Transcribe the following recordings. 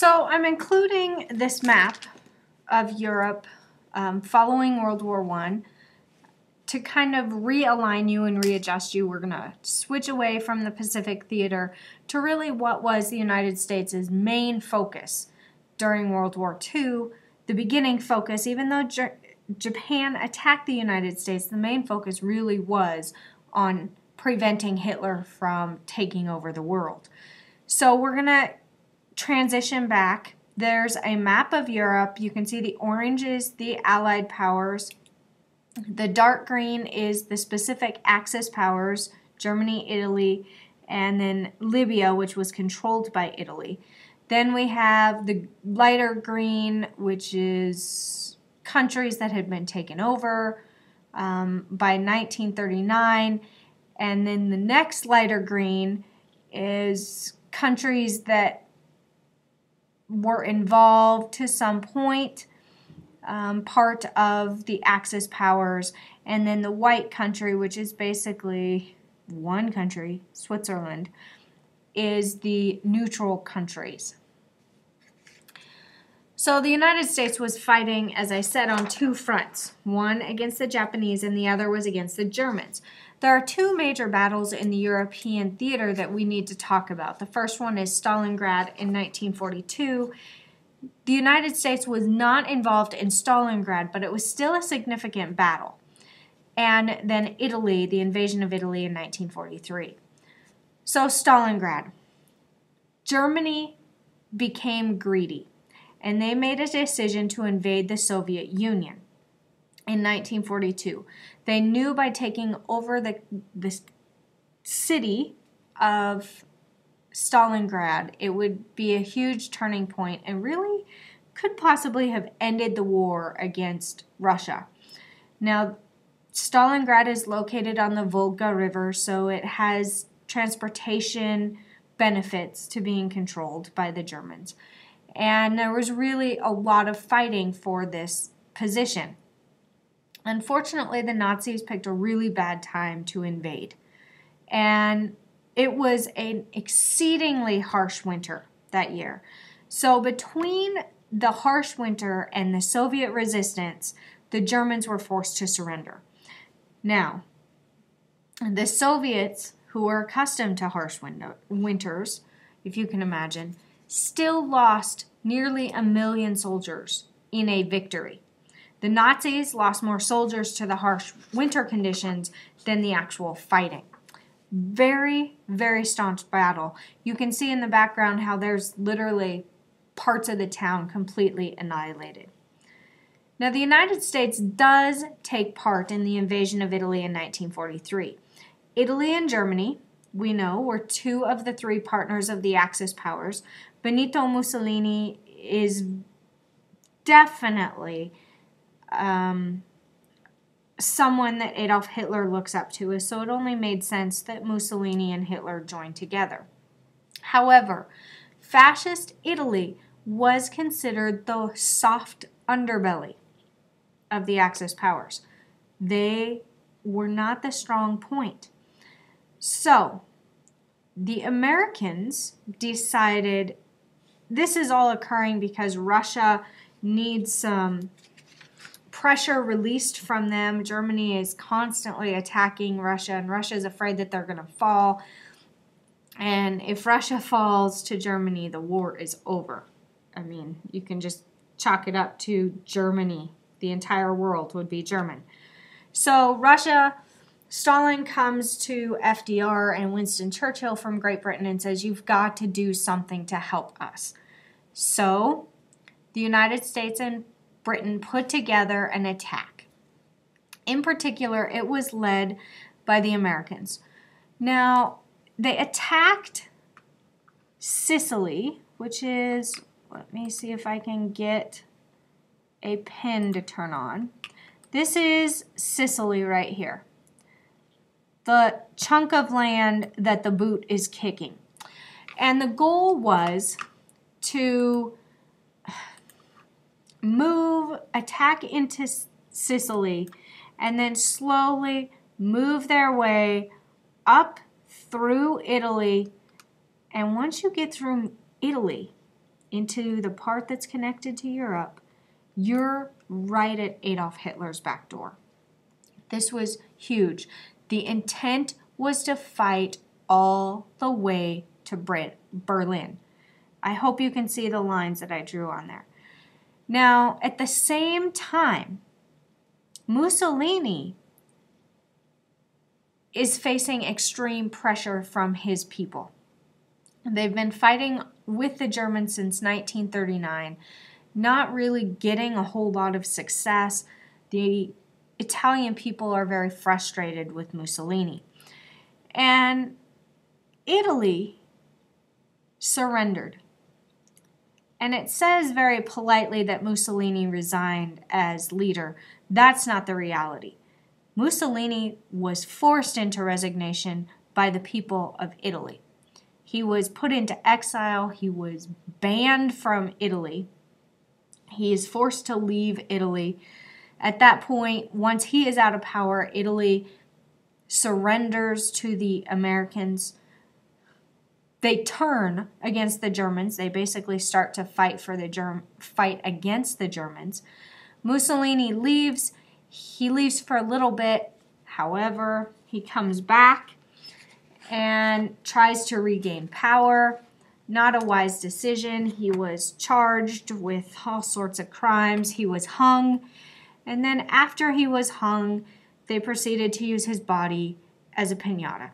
So I'm including this map of Europe following World War I to kind of realign you and readjust you. We're going to switch away from the Pacific Theater to really what was the United States' main focus during World War II. The beginning focus, even though Japan attacked the United States, the main focus really was on preventing Hitler from taking over the world. So we're going to transition back. There's a map of Europe. You can see the orange is the Allied powers. The dark green is the specific Axis powers, Germany, Italy, and then Libya, which was controlled by Italy. Then we have the lighter green, which is countries that had been taken over by 1939. And then the next lighter green is countries that were involved to some point, part of the Axis powers. And then the white country, which is basically one country, Switzerland, is the neutral countries. So the United States was fighting, as I said, on two fronts. One against the Japanese and the other was against the Germans. There are two major battles in the European theater that we need to talk about. The first one is Stalingrad in 1942. The United States was not involved in Stalingrad, but it was still a significant battle. And then Italy, the invasion of Italy in 1943. So Stalingrad. Germany became greedy, and they made a decision to invade the Soviet Union in 1942. They knew by taking over the city of Stalingrad, it would be a huge turning point and really could possibly have ended the war against Russia. Now, Stalingrad is located on the Volga River, so it has transportation benefits to being controlled by the Germans. And there was really a lot of fighting for this position. Unfortunately, the Nazis picked a really bad time to invade. And it was an exceedingly harsh winter that year. So between the harsh winter and the Soviet resistance, the Germans were forced to surrender. Now, the Soviets, who were accustomed to harsh winters, if you can imagine, still lost nearly 1 million soldiers in a victory. The Nazis lost more soldiers to the harsh winter conditions than the actual fighting. Very, very staunch battle. You can see in the background how there's literally parts of the town completely annihilated. Now, the United States does take part in the invasion of Italy in 1943. Italy and Germany, we know, were two of the three partners of the Axis powers. Benito Mussolini is definitely someone that Adolf Hitler looks up to, so it only made sense that Mussolini and Hitler joined together. However, fascist Italy was considered the soft underbelly of the Axis powers. They were not the strong point. So, the Americans decided this is all occurring because Russia needs some pressure released from them. Germany is constantly attacking Russia, and Russia is afraid that they're going to fall. And if Russia falls to Germany, the war is over. I mean, you can just chalk it up to Germany. The entire world would be German. So Russia, Stalin comes to FDR and Winston Churchill from Great Britain and says, you've got to do something to help us. So the United States and Britain put together an attack. In particular, it was led by the Americans. Now, they attacked Sicily, which is, let me see if I can get a pin to turn on. This is Sicily right here. The chunk of land that the boot is kicking. And the goal was to attack into Sicily, and then slowly move their way up through Italy. And once you get through Italy, into the part that's connected to Europe, you're right at Adolf Hitler's back door. This was huge. The intent was to fight all the way to Berlin. I hope you can see the lines that I drew on there. Now, at the same time, Mussolini is facing extreme pressure from his people. They've been fighting with the Germans since 1939, not really getting a whole lot of success. The Italian people are very frustrated with Mussolini. And Italy surrendered. And it says very politely that Mussolini resigned as leader. That's not the reality. Mussolini was forced into resignation by the people of Italy. He was put into exile. He was banned from Italy. He is forced to leave Italy. At that point, once he is out of power, Italy surrenders to the Americans. They turn against the Germans. They basically start to fight against the Germans. Mussolini leaves. He leaves for a little bit. However, he comes back and tries to regain power. Not a wise decision. He was charged with all sorts of crimes. He was hung. And then after he was hung, they proceeded to use his body as a piñata.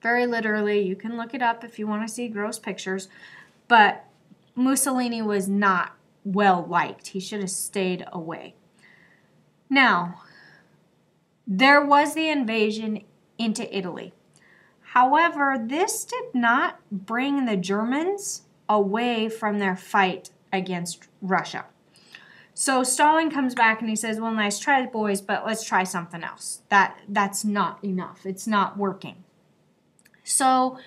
Very literally, you can look it up if you want to see gross pictures. But Mussolini was not well liked. He should have stayed away. Now, there was the invasion into Italy. However, this did not bring the Germans away from their fight against Russia. So Stalin comes back and he says, well, nice try, boys, but let's try something else. That's not enough. It's not working. So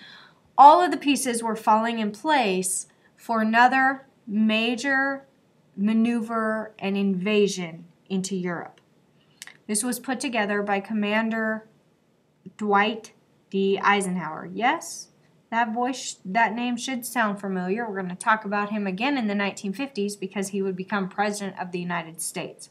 all of the pieces were falling in place for another major maneuver and invasion into Europe. This was put together by Commander Dwight D. Eisenhower. Yes, that name should sound familiar. We're going to talk about him again in the 1950s because he would become President of the United States.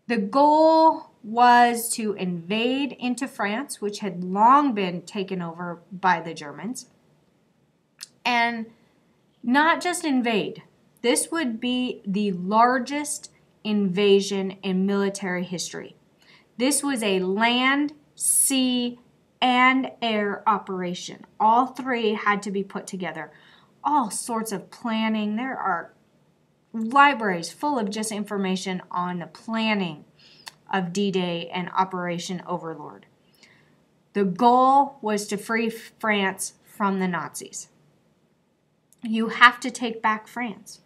The goal was to invade into France, which had long been taken over by the Germans. And not just invade. This would be the largest invasion in military history. This was a land, sea, and air operation. All three had to be put together. All sorts of planning. There are libraries full of just information on the planning of D-Day and Operation Overlord. The goal was to free France from the Nazis. You have to take back France.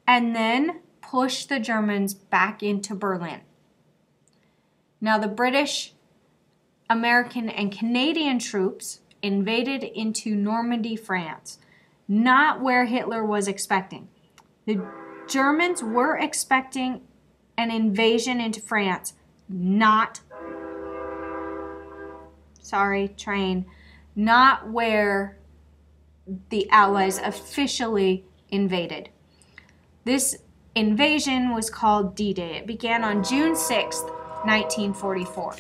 And then push the Germans back into Berlin. Now the British, American, and Canadian troops invaded into Normandy, France, not where Hitler was expecting. The Germans were expecting an invasion into France, not where the Allies officially invaded. This invasion was called D-Day. It began on June 6th, 1944.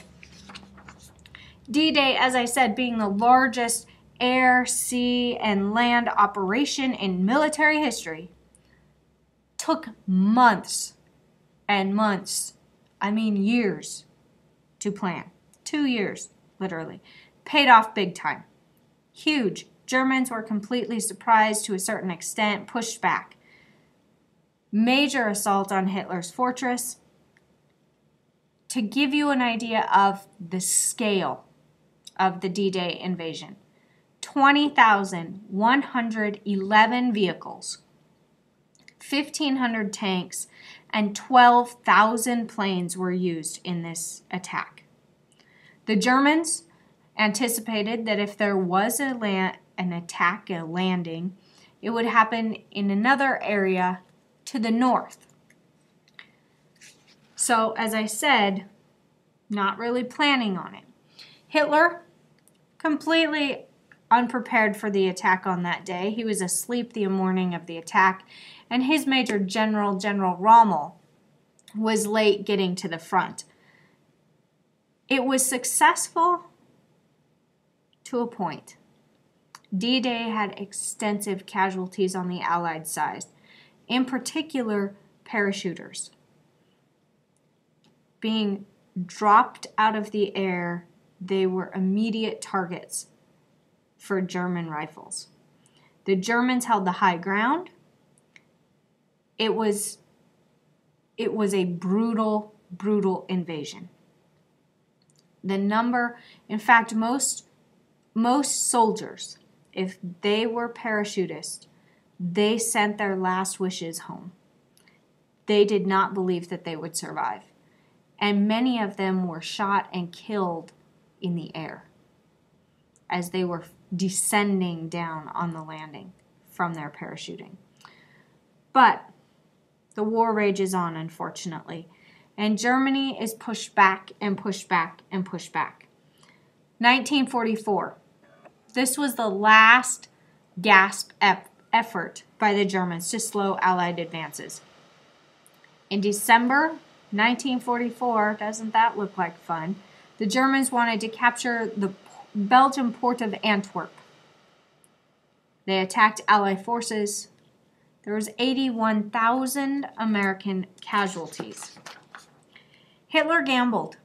D-Day, as I said, being the largest air, sea, and land operation in military history, took months and months, years to plan. 2 years, literally. Paid off big time. Huge. Germans were completely surprised to a certain extent, pushed back. Major assault on Hitler's fortress. To give you an idea of the scale of the D-Day invasion, 20,111 vehicles, 1,500 tanks, and 12,000 planes were used in this attack. The Germans anticipated that if there was an attack, a landing, it would happen in another area to the north. So, as I said, not really planning on it. Hitler, completely unprepared for the attack on that day. He was asleep the morning of the attack, and his Major General, General Rommel, was late getting to the front. It was successful to a point. D-Day had extensive casualties on the Allied side, in particular parachuters. Being dropped out of the air, they were immediate targets for German rifles. The Germans held the high ground. It was a brutal, brutal invasion. In fact, most soldiers, if they were parachutists, they sent their last wishes home. They did not believe that they would survive. And many of them were shot and killed in the air as they were descending down on the landing from their parachuting. But the war rages on, unfortunately, and Germany is pushed back and pushed back and pushed back. 1944. This was the last gasp effort by the Germans to slow Allied advances. In December 1944, doesn't that look like fun? The Germans wanted to capture the Belgian port of Antwerp. They attacked Allied forces. There was 81,000 American casualties. Hitler gambled,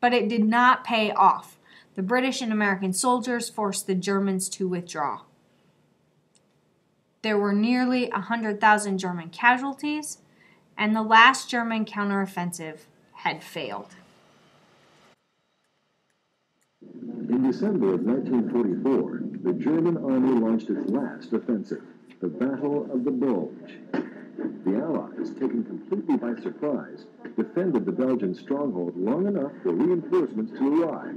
but it did not pay off. The British and American soldiers forced the Germans to withdraw. There were nearly 100,000 German casualties, and the last German counteroffensive had failed. In December of 1944, the German army launched its last offensive, the Battle of the Bulge. The Allies, taken completely by surprise, defended the Belgian stronghold long enough for reinforcements to arrive.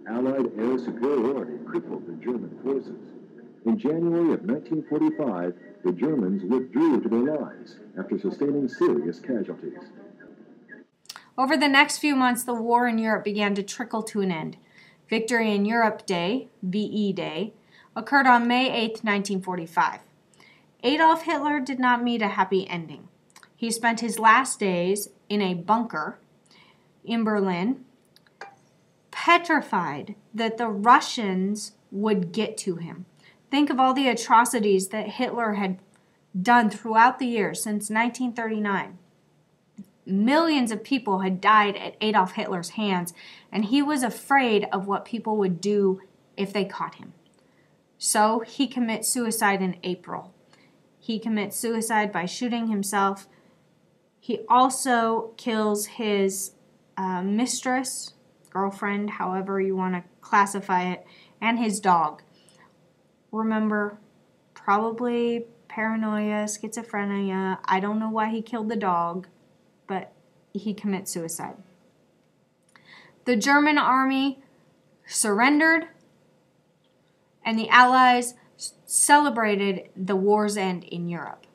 Allied air superiority crippled the German forces. In January of 1945, the Germans withdrew to their lines after sustaining serious casualties. Over the next few months, the war in Europe began to trickle to an end. Victory in Europe Day, VE Day, occurred on May 8, 1945. Adolf Hitler did not meet a happy ending. He spent his last days in a bunker in Berlin, petrified that the Russians would get to him. Think of all the atrocities that Hitler had done throughout the years since 1939. Millions of people had died at Adolf Hitler's hands, and he was afraid of what people would do if they caught him. So he commits suicide in April. He commits suicide by shooting himself. He also kills his mistress, girlfriend, however you want to classify it, and his dog. Remember, probably paranoia, schizophrenia. I don't know why he killed the dog, but he commits suicide. The German army surrendered, and the Allies celebrated the war's end in Europe.